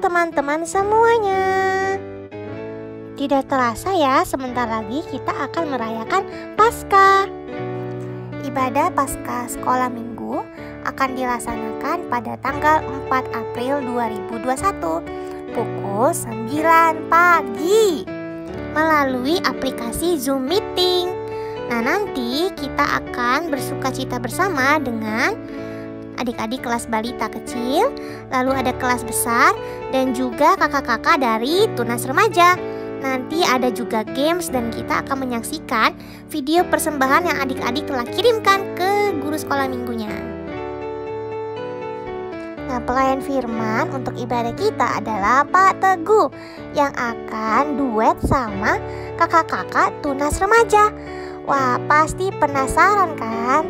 Teman-teman semuanya, tidak terasa ya, sebentar lagi kita akan merayakan Paskah. Ibadah Paskah sekolah minggu akan dilaksanakan pada tanggal 4 April 2021 pukul 9 pagi melalui aplikasi Zoom Meeting. Nah, nanti kita akan bersukacita bersama dengan adik-adik kelas balita kecil, lalu ada kelas besar, dan juga kakak-kakak dari Tunas Remaja. Nanti ada juga games dan kita akan menyaksikan video persembahan yang adik-adik telah kirimkan ke guru sekolah minggunya. Nah, pelayan firman untuk ibadah kita adalah Pak Teguh yang akan duet sama kakak-kakak Tunas Remaja. Wah, pasti penasaran kan?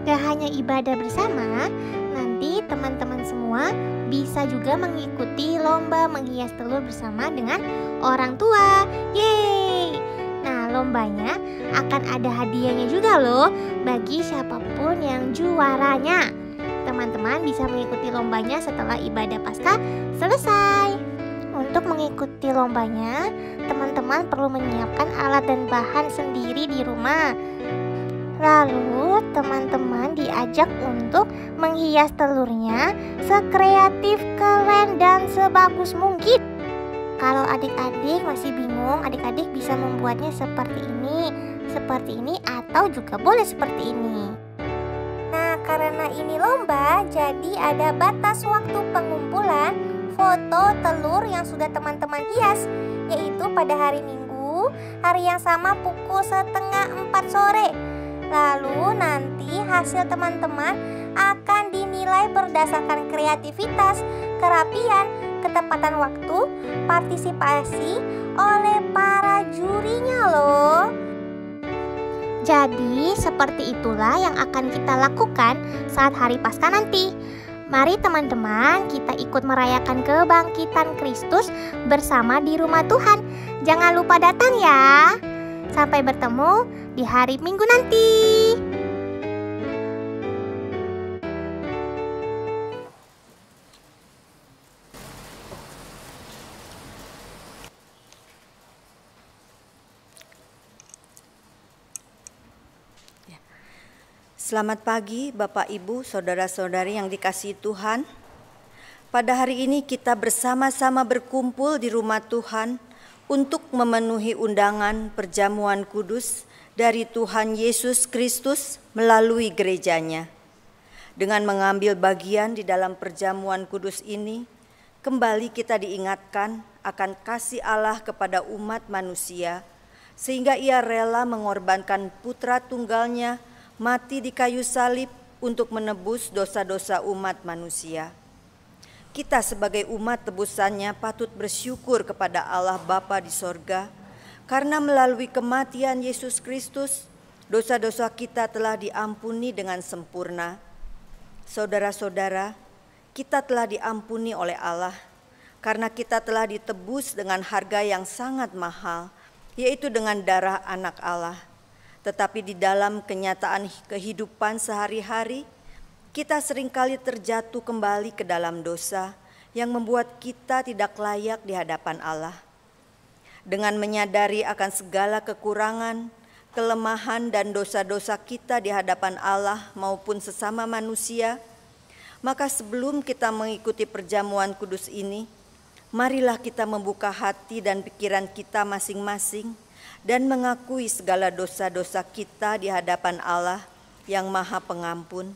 Gak hanya ibadah bersama, nanti teman-teman semua bisa juga mengikuti lomba menghias telur bersama dengan orang tua. Yeay! Nah, lombanya akan ada hadiahnya juga loh bagi siapapun yang juaranya. Teman-teman bisa mengikuti lombanya setelah ibadah Paskah selesai. Untuk mengikuti lombanya, teman-teman perlu menyiapkan alat dan bahan sendiri di rumah. Lalu teman-teman diajak untuk menghias telurnya sekreatif, keren, dan sebagus mungkin. Kalau adik-adik masih bingung, adik-adik bisa membuatnya seperti ini, atau juga boleh seperti ini. Nah, karena ini lomba, jadi ada batas waktu pengumpulan foto telur yang sudah teman-teman hias, yaitu pada hari Minggu, hari yang sama pukul 3:30 sore. Lalu nanti hasil teman-teman akan dinilai berdasarkan kreativitas, kerapian, ketepatan waktu, partisipasi oleh para jurinya loh. Jadi seperti itulah yang akan kita lakukan saat hari Paskah nanti. Mari teman-teman, kita ikut merayakan kebangkitan Kristus bersama di rumah Tuhan. Jangan lupa datang ya. Sampai bertemu di hari Minggu nanti. Selamat pagi Bapak Ibu, Saudara-saudari yang dikasihi Tuhan. Pada hari ini kita bersama-sama berkumpul di rumah Tuhan untuk memenuhi undangan perjamuan kudus dari Tuhan Yesus Kristus melalui gerejanya. Dengan mengambil bagian di dalam perjamuan kudus ini, kembali kita diingatkan akan kasih Allah kepada umat manusia, sehingga Ia rela mengorbankan putra tunggalnya mati di kayu salib untuk menebus dosa-dosa umat manusia. Kita sebagai umat tebusannya patut bersyukur kepada Allah Bapa di sorga, karena melalui kematian Yesus Kristus, dosa-dosa kita telah diampuni dengan sempurna. Saudara-saudara, kita telah diampuni oleh Allah, karena kita telah ditebus dengan harga yang sangat mahal, yaitu dengan darah Anak Allah. Tetapi di dalam kenyataan kehidupan sehari-hari, kita seringkali terjatuh kembali ke dalam dosa yang membuat kita tidak layak di hadapan Allah. Dengan menyadari akan segala kekurangan, kelemahan dan dosa-dosa kita di hadapan Allah maupun sesama manusia, maka sebelum kita mengikuti perjamuan kudus ini, Marilah kita membuka hati dan pikiran kita masing-masing dan mengakui segala dosa-dosa kita di hadapan Allah yang Maha Pengampun.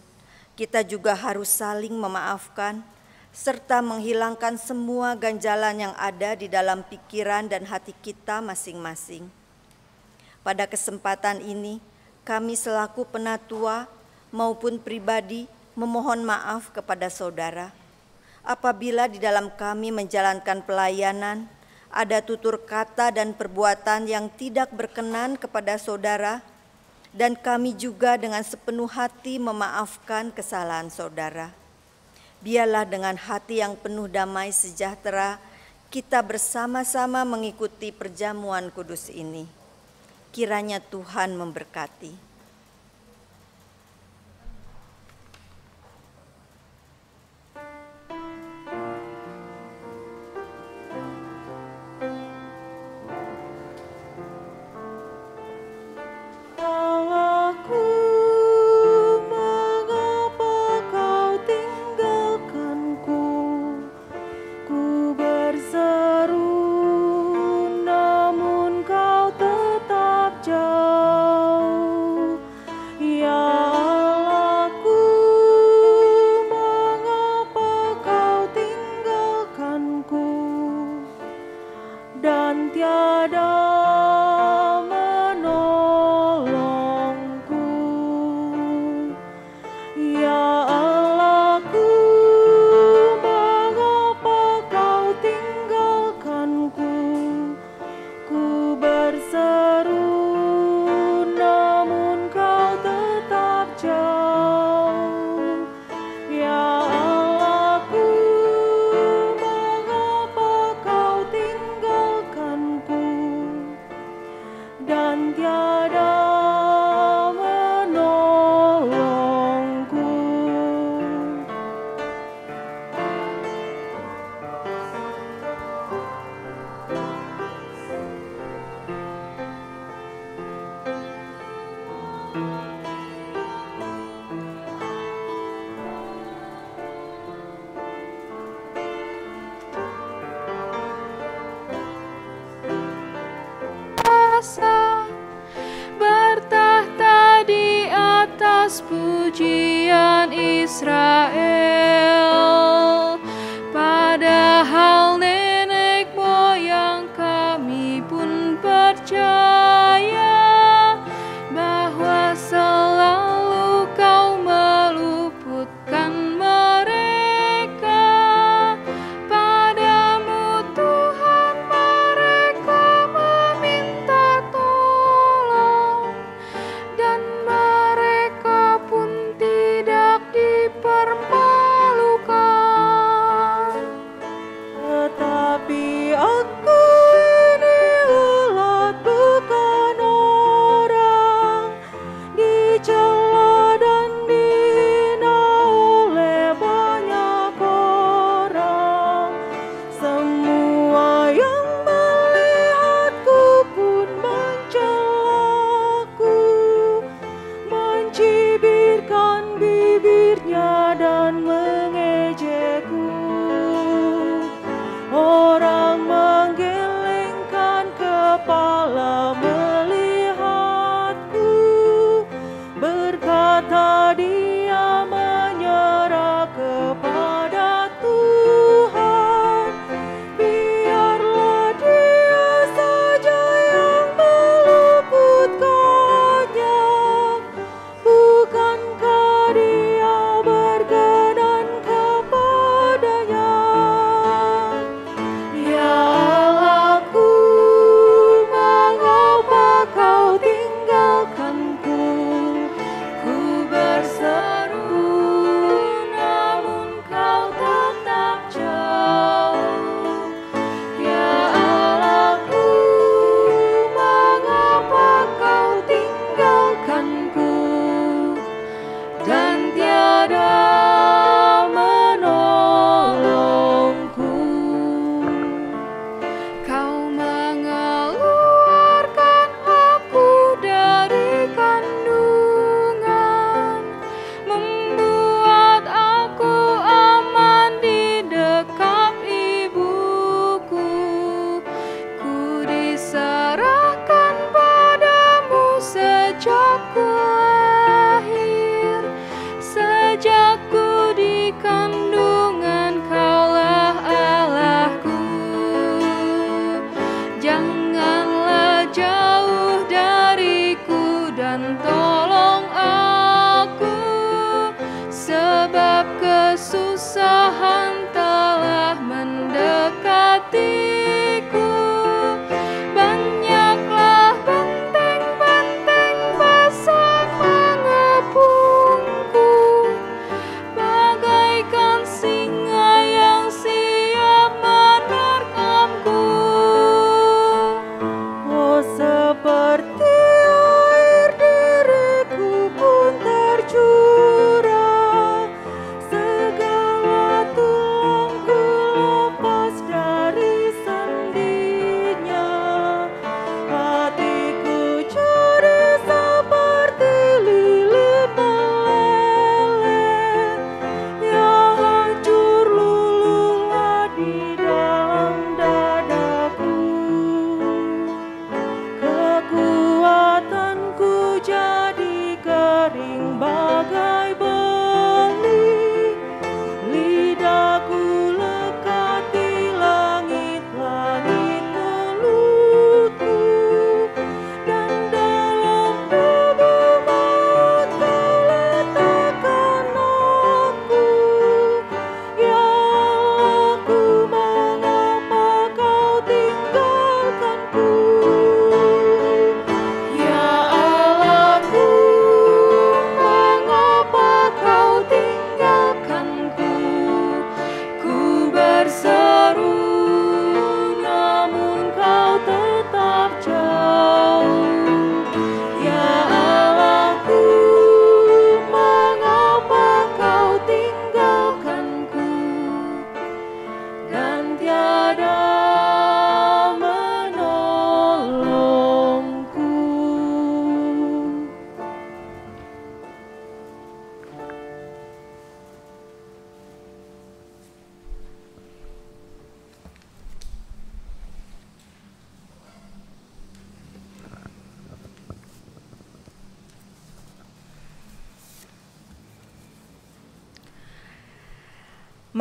Kita juga harus saling memaafkan serta menghilangkan semua ganjalan yang ada di dalam pikiran dan hati kita masing-masing. Pada kesempatan ini, kami selaku penatua maupun pribadi memohon maaf kepada saudara apabila di dalam kami menjalankan pelayanan ada tutur kata dan perbuatan yang tidak berkenan kepada saudara, dan kami juga dengan sepenuh hati memaafkan kesalahan saudara. Biarlah dengan hati yang penuh damai sejahtera kita bersama-sama mengikuti perjamuan kudus ini. Kiranya Tuhan memberkati. Bertahta di atas pujian Israel, padahal nenek moyang kami pun percaya bahwa selalu kau meluputkan mereka. Padamu Tuhan mereka meminta tolong, dan mereka pun tidak dipermalukan.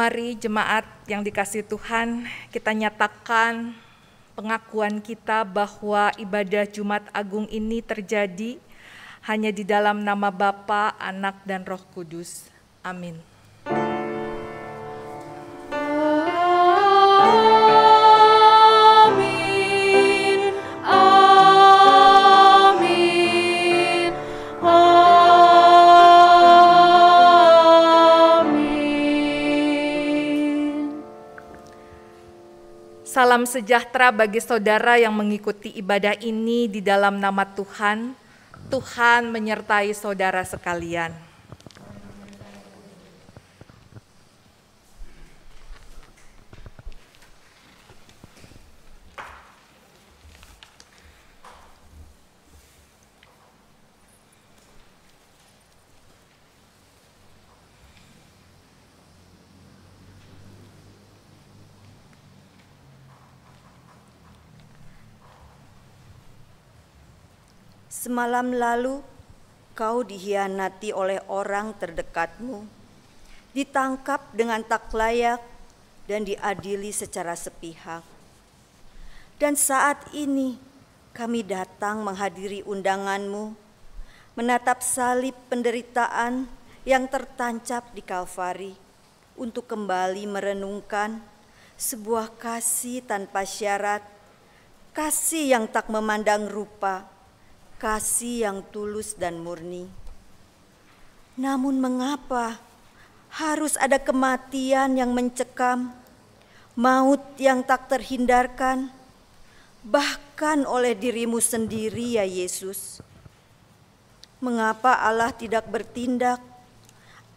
Mari jemaat yang dikasihi Tuhan, kita nyatakan pengakuan kita bahwa ibadah Jumat Agung ini terjadi hanya di dalam nama Bapa, Anak, dan Roh Kudus. Amin. Salam sejahtera bagi saudara yang mengikuti ibadah ini di dalam nama Tuhan. Tuhan menyertai saudara sekalian. Semalam lalu kau dikhianati oleh orang terdekatmu, ditangkap dengan tak layak dan diadili secara sepihak. Dan saat ini kami datang menghadiri undanganmu, menatap salib penderitaan yang tertancap di Kalvari untuk kembali merenungkan sebuah kasih tanpa syarat, kasih yang tak memandang rupa, kasih yang tulus dan murni. Namun mengapa harus ada kematian yang mencekam, maut yang tak terhindarkan, bahkan oleh dirimu sendiri ya Yesus? Mengapa Allah tidak bertindak?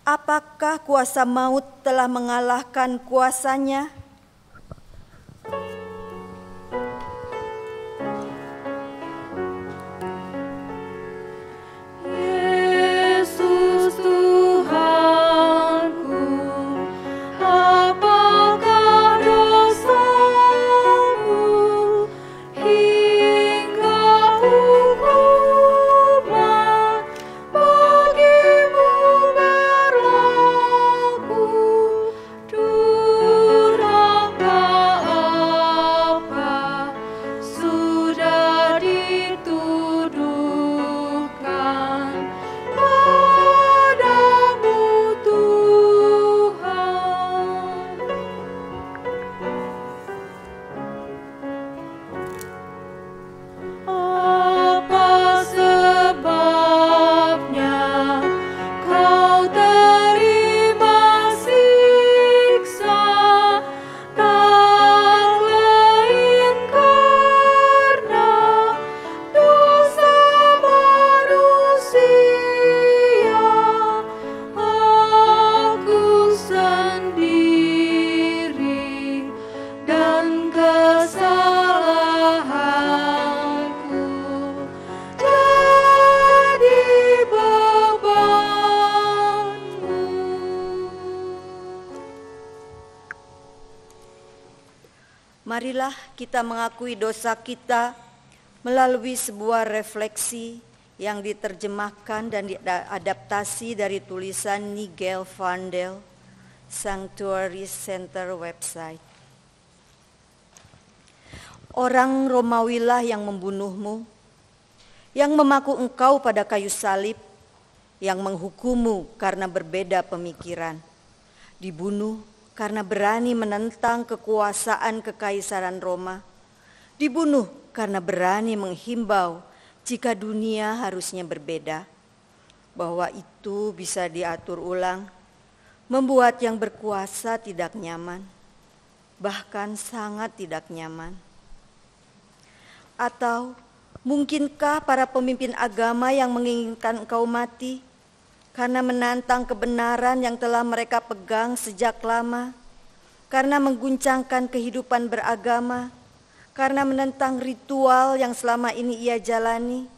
Apakah kuasa maut telah mengalahkan kuasanya? Marilah kita mengakui dosa kita melalui sebuah refleksi yang diterjemahkan dan diadaptasi dari tulisan Nigel Vandel, Sanctuary Center website. Orang Romawilah yang membunuhmu, yang memaku engkau pada kayu salib, yang menghukummu karena berbeda pemikiran, dibunuh karena berani menentang kekuasaan kekaisaran Roma, dibunuh karena berani menghimbau jika dunia harusnya berbeda, bahwa itu bisa diatur ulang, membuat yang berkuasa tidak nyaman, bahkan sangat tidak nyaman. Atau mungkinkah para pemimpin agama yang menginginkan engkau mati karena menantang kebenaran yang telah mereka pegang sejak lama, karena mengguncangkan kehidupan beragama, karena menentang ritual yang selama ini ia jalani?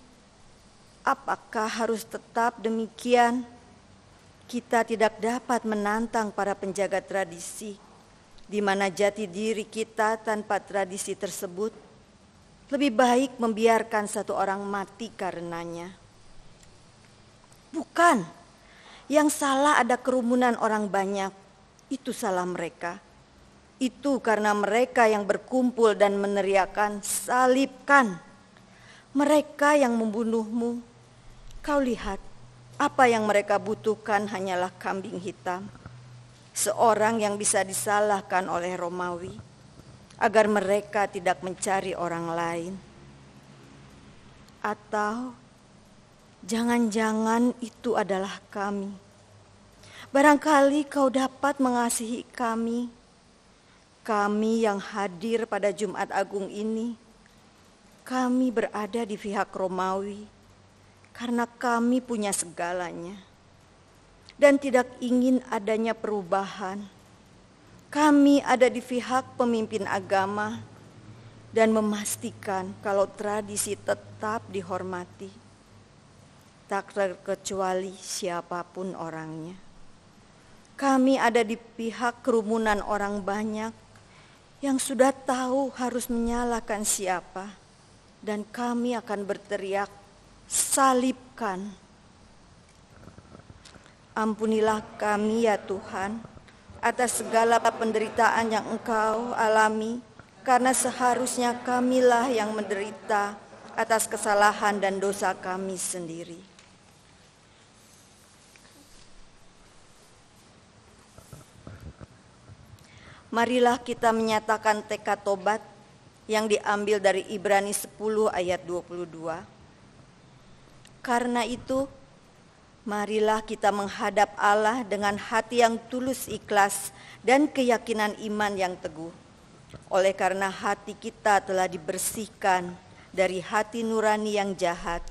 Apakah harus tetap demikian? Kita tidak dapat menantang para penjaga tradisi, di mana jati diri kita tanpa tradisi tersebut. Lebih baik membiarkan satu orang mati karenanya. Bukan, yang salah ada kerumunan orang banyak, Itu salah mereka. Itu karena mereka yang berkumpul dan meneriakkan, "Salibkan!" Mereka yang membunuhmu. Kau lihat, apa yang mereka butuhkan hanyalah kambing hitam. Seorang yang bisa disalahkan oleh Romawi, agar mereka tidak mencari orang lain. Atau jangan-jangan itu adalah kami. Barangkali kau dapat mengasihi kami. Kami yang hadir pada Jumat Agung ini, kami berada di pihak Romawi karena kami punya segalanya dan tidak ingin adanya perubahan. Kami ada di pihak pemimpin agama dan memastikan kalau tradisi tetap dihormati, tak terkecuali siapapun orangnya. Kami ada di pihak kerumunan orang banyak yang sudah tahu harus menyalahkan siapa, dan kami akan berteriak, "Salibkan!" Ampunilah kami ya Tuhan atas segala penderitaan yang Engkau alami, karena seharusnya kamilah yang menderita atas kesalahan dan dosa kami sendiri. Marilah kita menyatakan tekad tobat yang diambil dari Ibrani 10 ayat 22. Karena itu, marilah kita menghadap Allah dengan hati yang tulus ikhlas dan keyakinan iman yang teguh. Oleh karena hati kita telah dibersihkan dari hati nurani yang jahat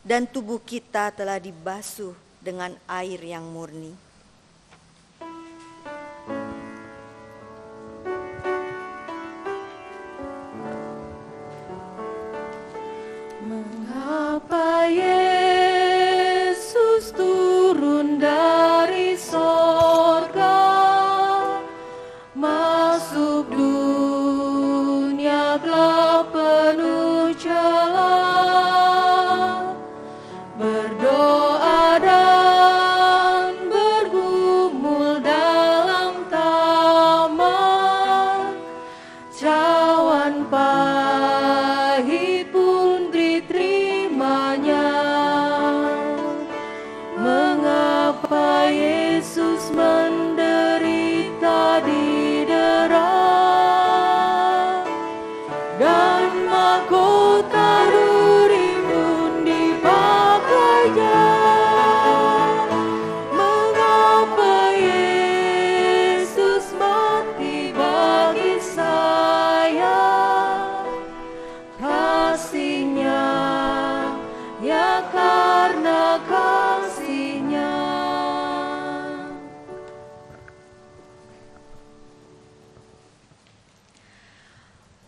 dan tubuh kita telah dibasuh dengan air yang murni. Mengapa Yesus turun dari sorga, masuk dunia gelap penuh celah, berdoa dan bergumul dalam taman, cawan pahit pun diterimanya. Mengapa Yesus menderita didera dan mahkota duri pun dipakainya? Mengapa Yesus mati bagi saya? Kasihnya, ya karena kasihnya.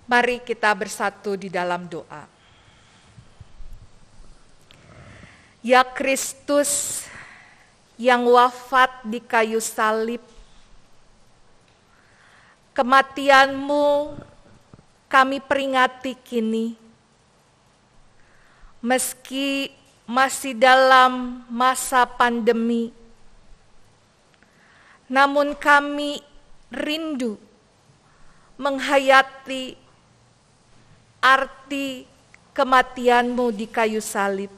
Mari kita bersatu di dalam doa. Ya Kristus yang wafat di kayu salib, kematian-Mu kami peringati kini. Meski masih dalam masa pandemi, namun kami rindu menghayati arti kematian-Mu di kayu salib.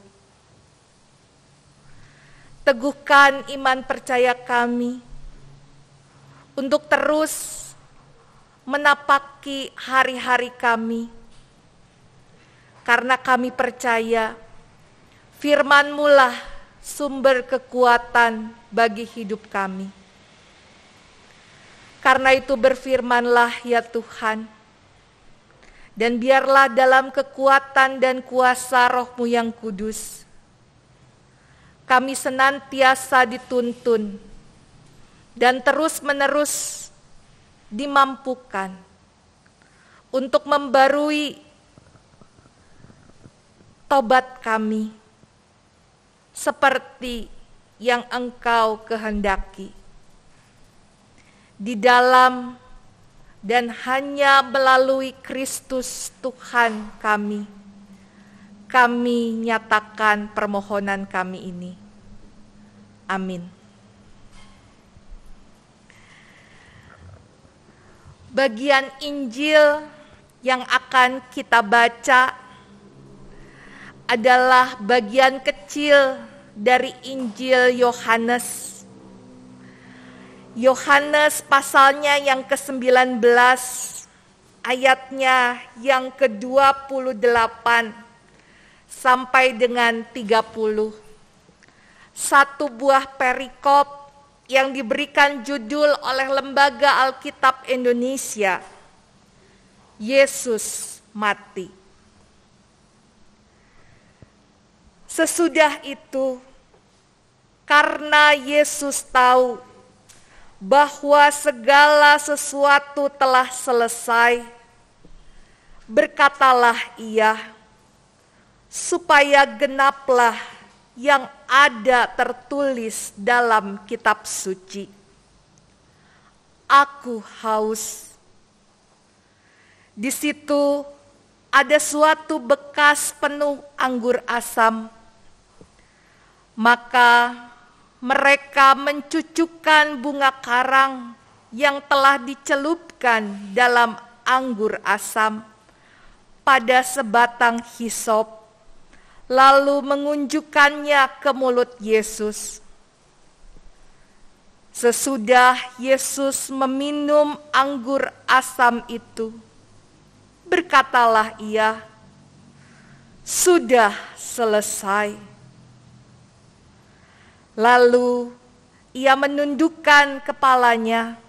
Teguhkan iman percaya kami untuk terus menapaki hari-hari kami, karena kami percaya firman-Mu lah sumber kekuatan bagi hidup kami. Karena itu berfirmanlah ya Tuhan, dan biarlah dalam kekuatan dan kuasa Roh-Mu yang kudus, kami senantiasa dituntun dan terus-menerus dimampukan untuk membarui tobat kami seperti yang Engkau kehendaki. Di dalam dan hanya melalui Kristus Tuhan kami nyatakan permohonan kami ini. Amin. Bagian Injil yang akan kita baca adalah bagian kecil dari Injil Yohanes. Yohanes pasalnya yang ke-19, ayatnya yang ke-28 sampai dengan 30. Satu buah perikop yang diberikan judul oleh Lembaga Alkitab Indonesia, Yesus mati. Sesudah itu, karena Yesus tahu bahwa segala sesuatu telah selesai, berkatalah ia, supaya genaplah yang ada tertulis dalam kitab suci. Aku haus. Di situ ada suatu bekas penuh anggur asam. Maka mereka mencucukkan bunga karang yang telah dicelupkan dalam anggur asam pada sebatang hisop, lalu mengunjukkannya ke mulut Yesus. Sesudah Yesus meminum anggur asam itu, berkatalah ia, "Sudah selesai." Lalu ia menundukkan kepalanya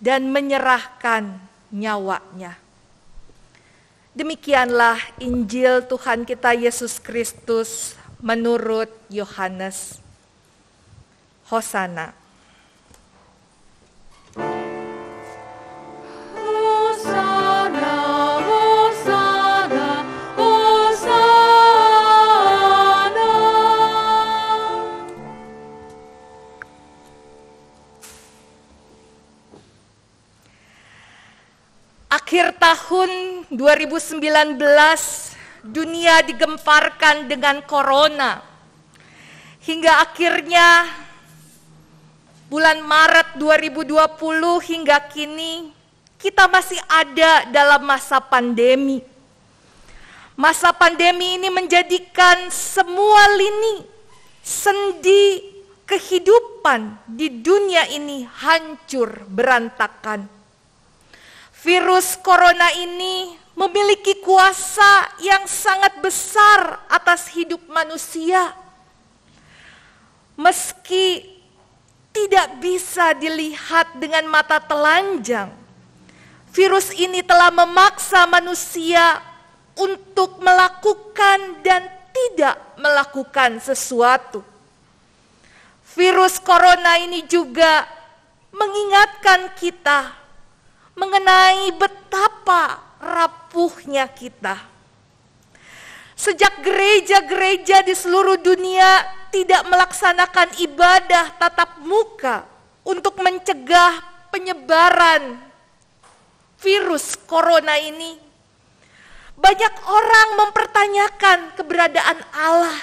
dan menyerahkan nyawanya. Demikianlah Injil Tuhan kita Yesus Kristus menurut Yohanes. Hosana. Hosana, Hosana, Hosana. Akhir tahun 2019, dunia digemparkan dengan corona. Hingga akhirnya bulan Maret 2020 hingga kini, kita masih ada dalam masa pandemi. Masa pandemi ini menjadikan semua lini, sendi kehidupan di dunia ini hancur berantakan. Virus corona ini memiliki kuasa yang sangat besar atas hidup manusia. Meski tidak bisa dilihat dengan mata telanjang, virus ini telah memaksa manusia untuk melakukan dan tidak melakukan sesuatu. Virus corona ini juga mengingatkan kita mengenai betapa rapuhnya kita. Sejak gereja-gereja di seluruh dunia tidak melaksanakan ibadah tatap muka untuk mencegah penyebaran virus corona ini, banyak orang mempertanyakan keberadaan Allah.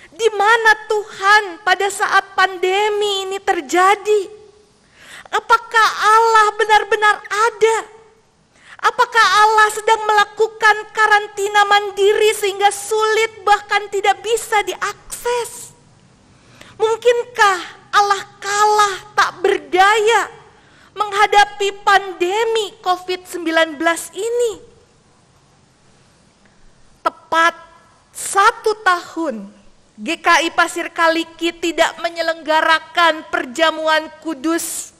Di mana Tuhan pada saat pandemi ini terjadi? Apakah Allah benar-benar ada? Apakah Allah sedang melakukan karantina mandiri sehingga sulit bahkan tidak bisa diakses? Mungkinkah Allah kalah tak berdaya menghadapi pandemi COVID-19 ini? Tepat 1 tahun GKI Pasir Kaliki tidak menyelenggarakan perjamuan kudus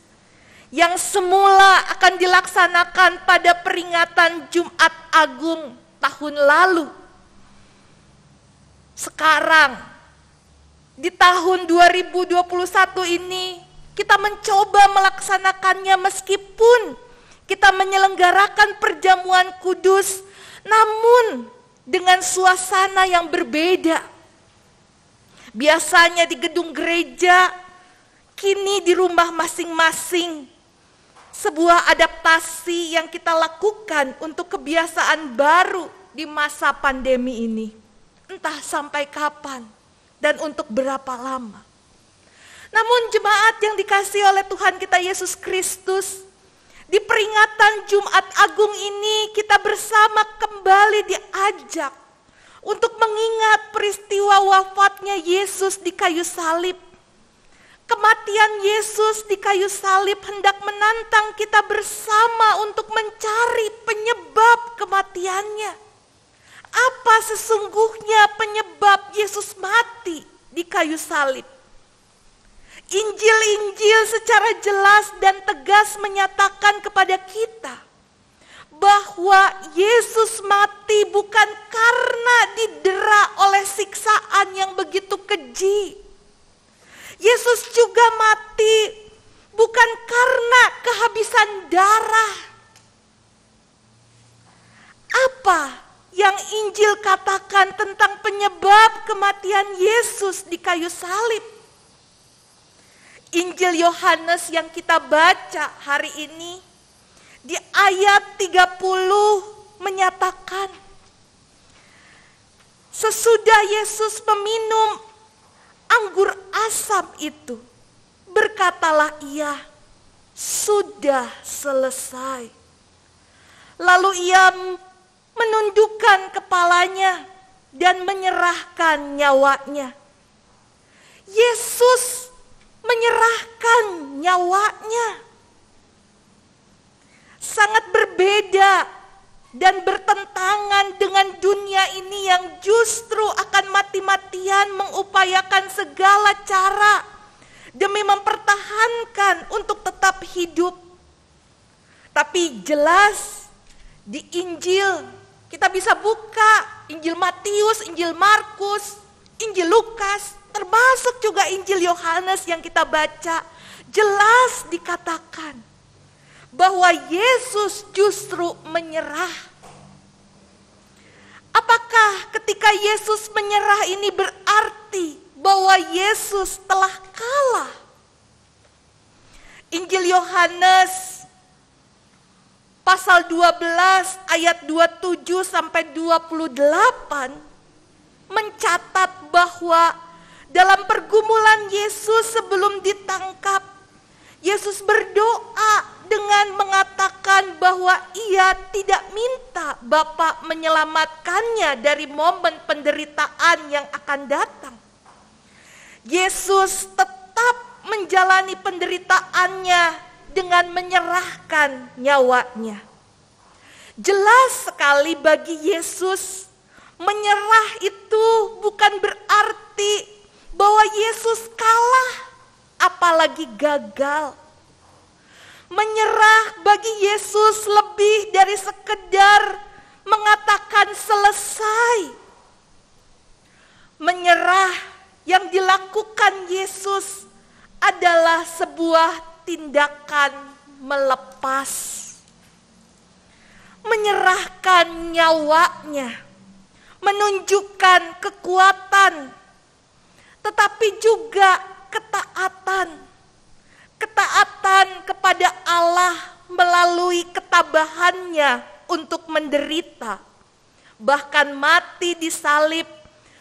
yang semula akan dilaksanakan pada peringatan Jumat Agung tahun lalu. Sekarang, di tahun 2021 ini, kita mencoba melaksanakannya meskipun kita menyelenggarakan perjamuan kudus, namun dengan suasana yang berbeda. Biasanya di gedung gereja, kini di rumah masing-masing. Sebuah adaptasi yang kita lakukan untuk kebiasaan baru di masa pandemi ini. Entah sampai kapan dan untuk berapa lama. Namun jemaat yang dikasihi oleh Tuhan kita Yesus Kristus, Di peringatan Jumat Agung ini kita bersama kembali diajak untuk mengingat peristiwa wafatnya Yesus di kayu salib. Kematian Yesus di kayu salib hendak menantang kita bersama untuk mencari penyebab kematiannya. Apa sesungguhnya penyebab Yesus mati di kayu salib? Injil-Injil secara jelas dan tegas menyatakan kepada kita bahwa Yesus mati bukan karena didera oleh siksaan yang begitu keji. Yesus juga mati bukan karena kehabisan darah. Apa yang Injil katakan tentang penyebab kematian Yesus di kayu salib? Injil Yohanes yang kita baca hari ini di ayat 30 menyatakan, sesudah Yesus meminum anggur asam itu, berkatalah ia, sudah selesai. Lalu ia menundukkan kepalanya dan menyerahkan nyawanya. Yesus menyerahkan nyawanya. Sangat berbeda dan bertentangan dengan dunia ini yang justru akan mati-matian mengupayakan segala cara demi mempertahankan untuk tetap hidup. Tapi jelas di Injil kita bisa buka Injil Matius, Injil Markus, Injil Lukas, termasuk juga Injil Yohanes yang kita baca, jelas dikatakan bahwa Yesus justru menyerah. Apakah ketika Yesus menyerah ini berarti bahwa Yesus telah kalah? Injil Yohanes pasal 12 ayat 27 sampai 28 mencatat bahwa dalam pergumulan Yesus sebelum ditangkap, Yesus berdoa dengan mengatakan bahwa ia tidak minta Bapa menyelamatkannya dari momen penderitaan yang akan datang. Yesus tetap menjalani penderitaannya dengan menyerahkan nyawanya. Jelas sekali bagi Yesus, menyerah itu bukan berarti bahwa Yesus kalah, apalagi gagal. Menyerah bagi Yesus lebih dari sekedar mengatakan selesai. Menyerah yang dilakukan Yesus adalah sebuah tindakan melepas. Menyerahkan nyawanya, menunjukkan kekuatan, tetapi juga ketaatan. Ketaatan kepada Allah melalui ketabahannya untuk menderita, bahkan mati di salib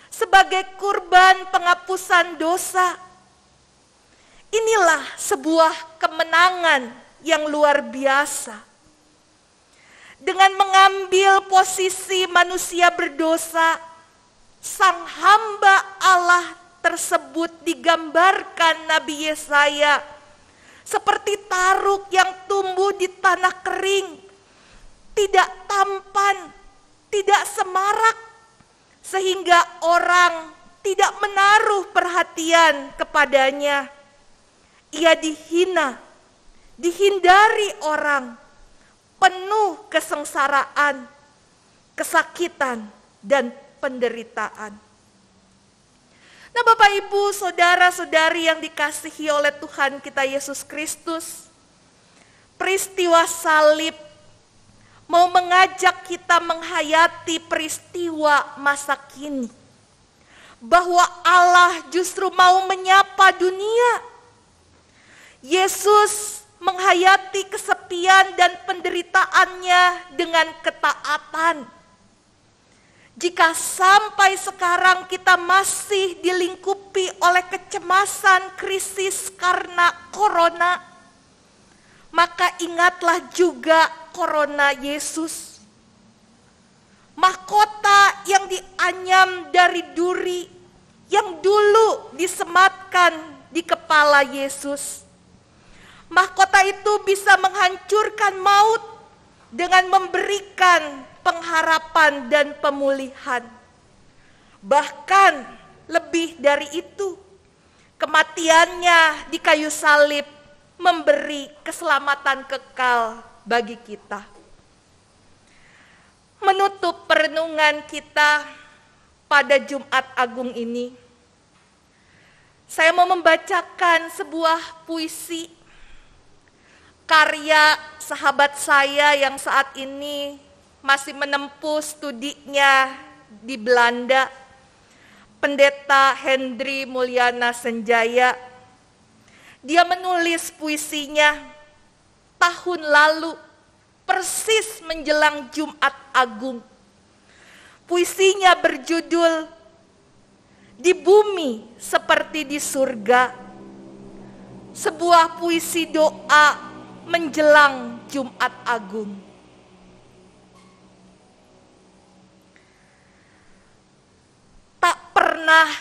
sebagai kurban penghapusan dosa. Inilah sebuah kemenangan yang luar biasa. Dengan mengambil posisi manusia berdosa, sang hamba Allah tersebut digambarkan Nabi Yesaya seperti taruk yang tumbuh di tanah kering, tidak tampan, tidak semarak, sehingga orang tidak menaruh perhatian kepadanya. Ia dihina, dihindari orang, penuh kesengsaraan, kesakitan, dan penderitaan. Nah, Bapak Ibu, saudara-saudari yang dikasihi oleh Tuhan kita Yesus Kristus, peristiwa salib mau mengajak kita menghayati peristiwa masa kini. Bahwa Allah justru mau menyapa dunia. Yesus menghayati kesepian dan penderitaannya dengan ketaatan. Jika sampai sekarang kita masih dilingkupi oleh kecemasan krisis karena corona, maka ingatlah juga corona Yesus. Mahkota yang dianyam dari duri yang dulu disematkan di kepala Yesus. Mahkota itu bisa menghancurkan maut dengan memberikan pengharapan dan pemulihan. Bahkan lebih dari itu, kematiannya di kayu salib memberi keselamatan kekal bagi kita. Menutup perenungan kita pada Jumat Agung ini, saya mau membacakan sebuah puisi karya sahabat saya yang saat ini masih menempuh studinya di Belanda, Pendeta Hendri Mulyana Senjaya. Dia menulis puisinya tahun lalu, persis menjelang Jumat Agung. Puisinya berjudul "Di Bumi Seperti di Surga", sebuah puisi doa menjelang Jumat Agung. Tak pernah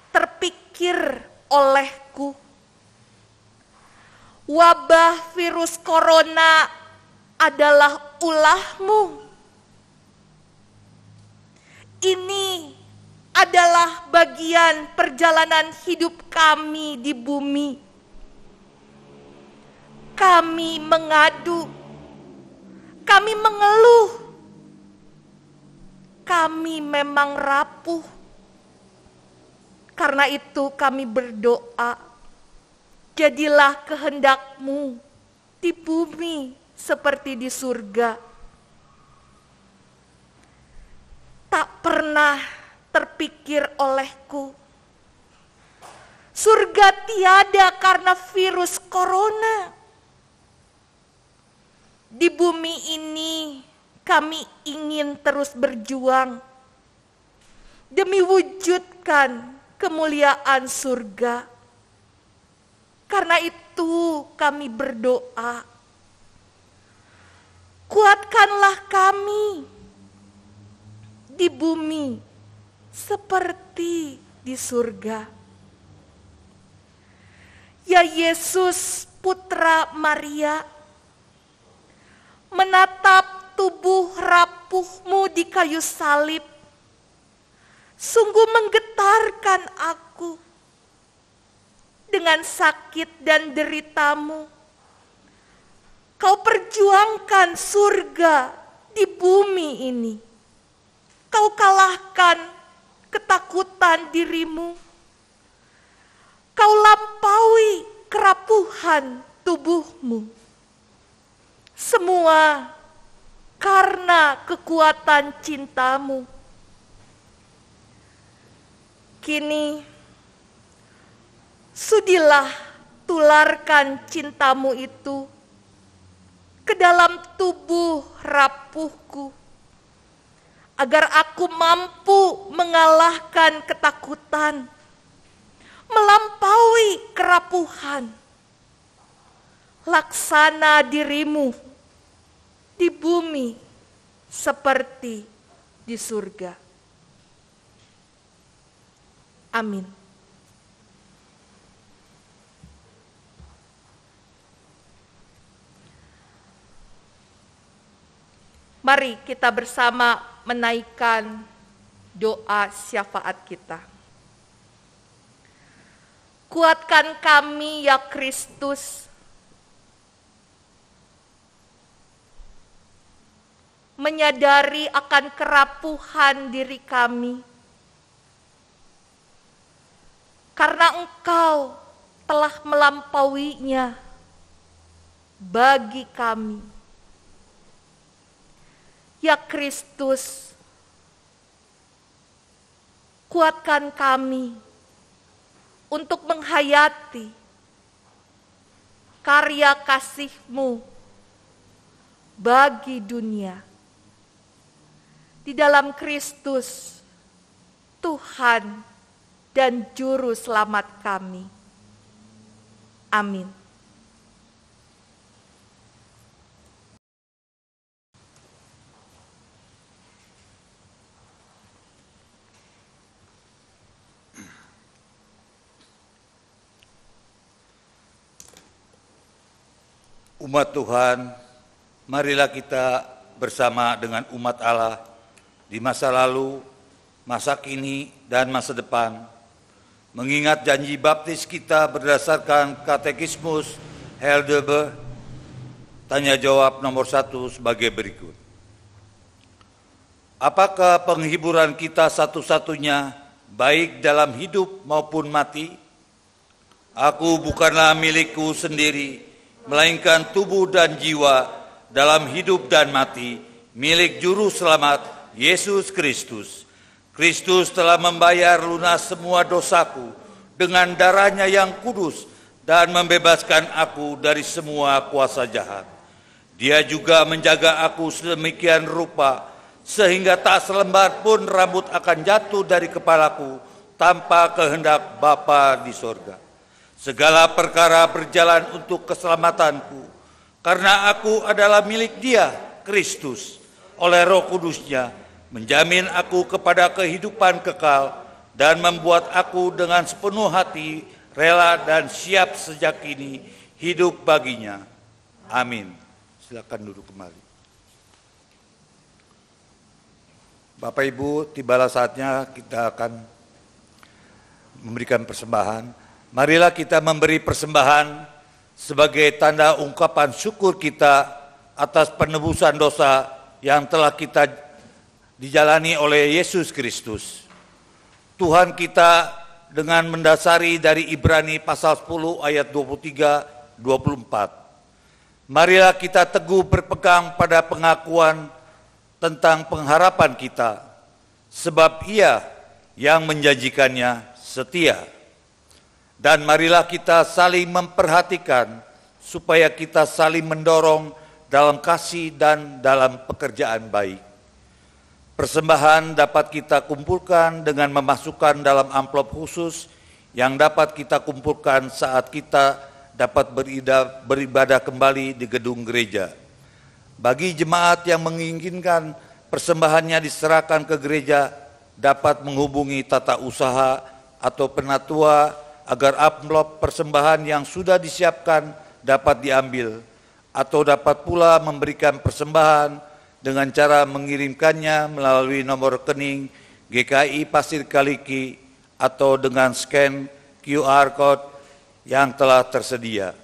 terpikir olehku wabah virus corona adalah ulahmu. Ini adalah bagian perjalanan hidup kami di bumi. Kami mengadu, kami mengeluh, kami memang rapuh. Karena itu kami berdoa, jadilah kehendak-Mu di bumi seperti di surga. Tak pernah terpikir olehku, surga tiada karena virus corona. Di bumi ini kami ingin terus berjuang demi wujudkan kemuliaan surga. Karena itu kami berdoa, kuatkanlah kami di bumi seperti di surga. Ya Yesus, Putra Maria, menatap tubuh rapuh-Mu di kayu salib, sungguh menggetarkan aku. Dengan sakit dan derita-Mu, Kau perjuangkan surga di bumi ini. Kau kalahkan ketakutan diri-Mu. Kau lampaui kerapuhan tubuh-Mu. Semua karena kekuatan cinta-Mu. Kini, sudilah tularkan cinta-Mu itu ke dalam tubuh rapuhku, agar aku mampu mengalahkan ketakutan, melampaui kerapuhan. Laksana diri-Mu di bumi seperti di surga. Amin. Mari kita bersama menaikkan doa syafaat kita. Kuatkan kami ya Kristus, menyadari akan kerapuhan diri kami, karena Engkau telah melampauinya bagi kami. Ya Kristus, kuatkan kami untuk menghayati karya kasih-Mu bagi dunia. Di dalam Kristus, Tuhan dan Juru Selamat kami. Amin. Umat Tuhan, marilah kita bersama dengan umat Allah di masa lalu, masa kini, dan masa depan, mengingat janji baptis kita berdasarkan Katekismus Heidelberg, tanya jawab nomor 1 sebagai berikut. Apakah penghiburan kita satu-satunya, baik dalam hidup maupun mati? Aku bukanlah milikku sendiri, melainkan tubuh dan jiwa dalam hidup dan mati, milik Juru Selamat, Yesus Kristus. Kristus telah membayar lunas semua dosaku dengan darah-Nya yang kudus dan membebaskan aku dari semua kuasa jahat. Dia juga menjaga aku sedemikian rupa, sehingga tak selembar pun rambut akan jatuh dari kepalaku tanpa kehendak Bapa di sorga. Segala perkara berjalan untuk keselamatanku, karena aku adalah milik Dia, Kristus. Oleh Roh Kudus-Nya, menjamin aku kepada kehidupan kekal dan membuat aku dengan sepenuh hati rela dan siap sejak kini hidup baginya. Amin. Silakan duduk kembali. Bapak Ibu, tibalah saatnya kita akan memberikan persembahan. Marilah kita memberi persembahan sebagai tanda ungkapan syukur kita atas penebusan dosa yang telah kita dijalani oleh Yesus Kristus. Tuhan kita dengan mendasari dari Ibrani pasal 10 ayat 23-24. Marilah kita teguh berpegang pada pengakuan tentang pengharapan kita, sebab Ia yang menjanjikannya setia. Dan marilah kita saling memperhatikan supaya kita saling mendorong dalam kasih dan dalam pekerjaan baik. Persembahan dapat kita kumpulkan dengan memasukkan dalam amplop khusus yang dapat kita kumpulkan saat kita dapat beribadah kembali di gedung gereja. Bagi jemaat yang menginginkan persembahannya diserahkan ke gereja, dapat menghubungi tata usaha atau penatua agar amplop persembahan yang sudah disiapkan dapat diambil, atau dapat pula memberikan persembahan dengan cara mengirimkannya melalui nomor rekening GKI Pasir Kaliki atau dengan scan QR Code yang telah tersedia.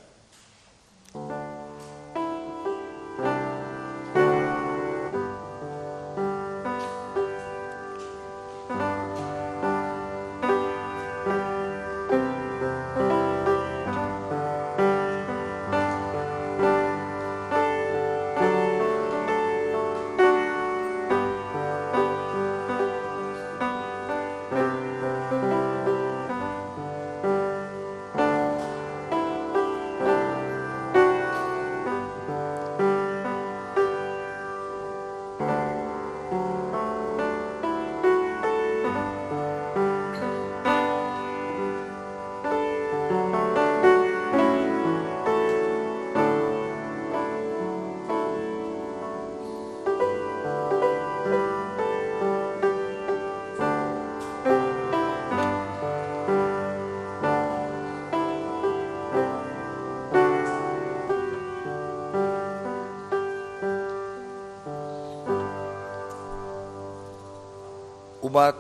Umat,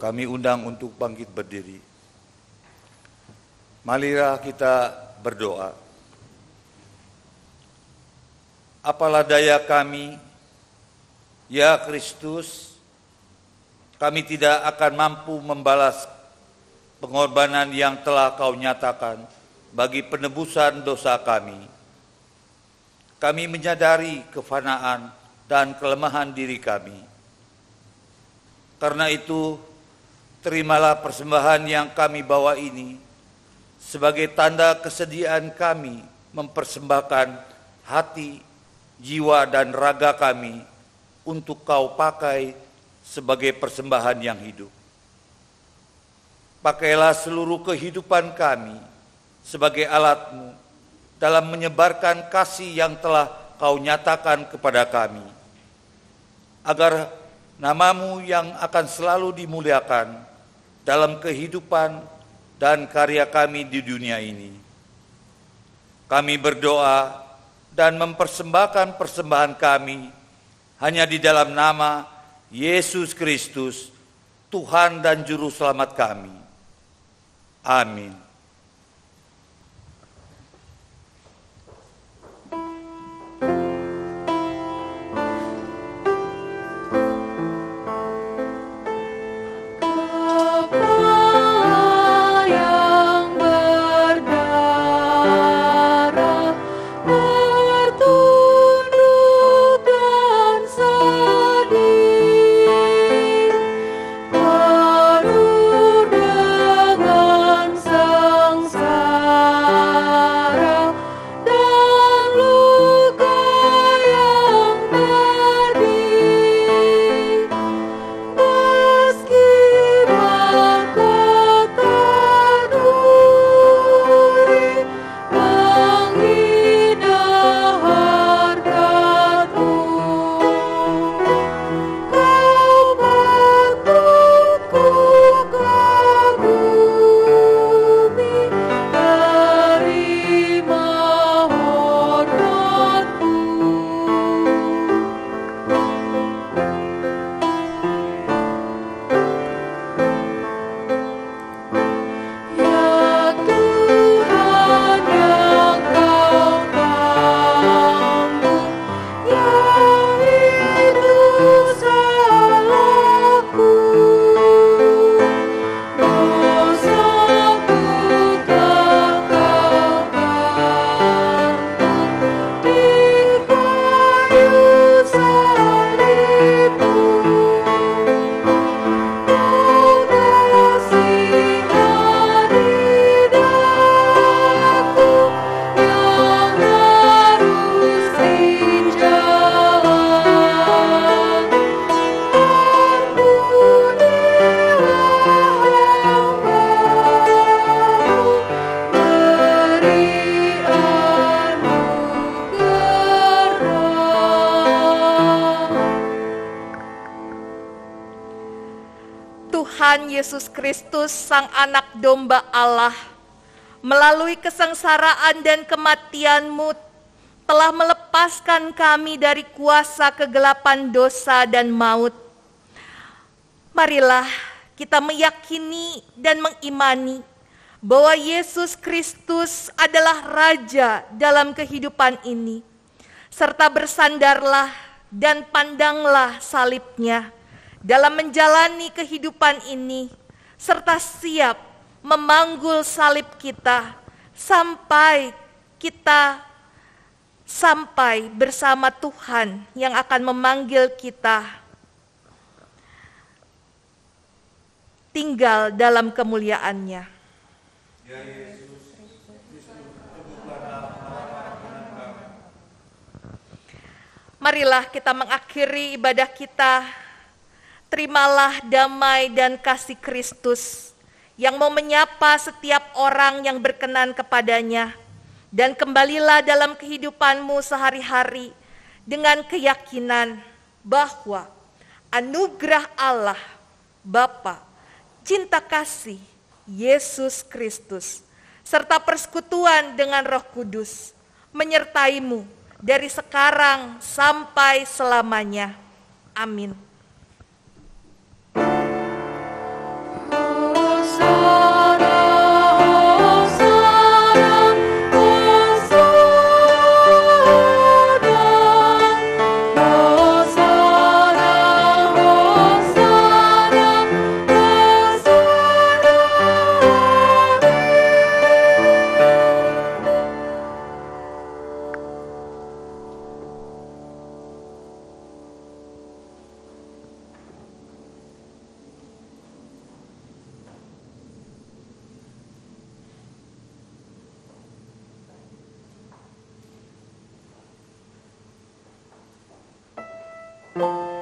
kami undang untuk bangkit berdiri. Marilah kita berdoa. Apalah daya kami, ya Kristus, kami tidak akan mampu membalas pengorbanan yang telah Kau nyatakan bagi penebusan dosa kami. Kami menyadari kefanaan dan kelemahan diri kami. Karena itu, terimalah persembahan yang kami bawa ini sebagai tanda kesediaan kami mempersembahkan hati, jiwa, dan raga kami untuk Kau pakai sebagai persembahan yang hidup. Pakailah seluruh kehidupan kami sebagai alat-Mu dalam menyebarkan kasih yang telah Kau nyatakan kepada kami, agar Nama-Mu yang akan selalu dimuliakan dalam kehidupan dan karya kami di dunia ini. Kami berdoa dan mempersembahkan persembahan kami hanya di dalam nama Yesus Kristus, Tuhan dan Juru Selamat kami. Amin. Tuhan Yesus Kristus, Sang Anak Domba Allah, melalui kesengsaraan dan kematian-Mu telah melepaskan kami dari kuasa kegelapan dosa dan maut. Marilah kita meyakini dan mengimani bahwa Yesus Kristus adalah Raja dalam kehidupan ini, serta bersandarlah dan pandanglah salib-Nya dalam menjalani kehidupan ini, serta siap memanggul salib kita sampai kita sampai bersama Tuhan yang akan memanggil kita tinggal dalam kemuliaan-Nya. Marilah kita mengakhiri ibadah kita. Terimalah damai dan kasih Kristus yang mau menyapa setiap orang yang berkenan kepadanya, dan kembalilah dalam kehidupanmu sehari-hari dengan keyakinan bahwa anugerah Allah, Bapa, cinta kasih Yesus Kristus, serta persekutuan dengan Roh Kudus menyertaimu dari sekarang sampai selamanya. Amin. Thank you.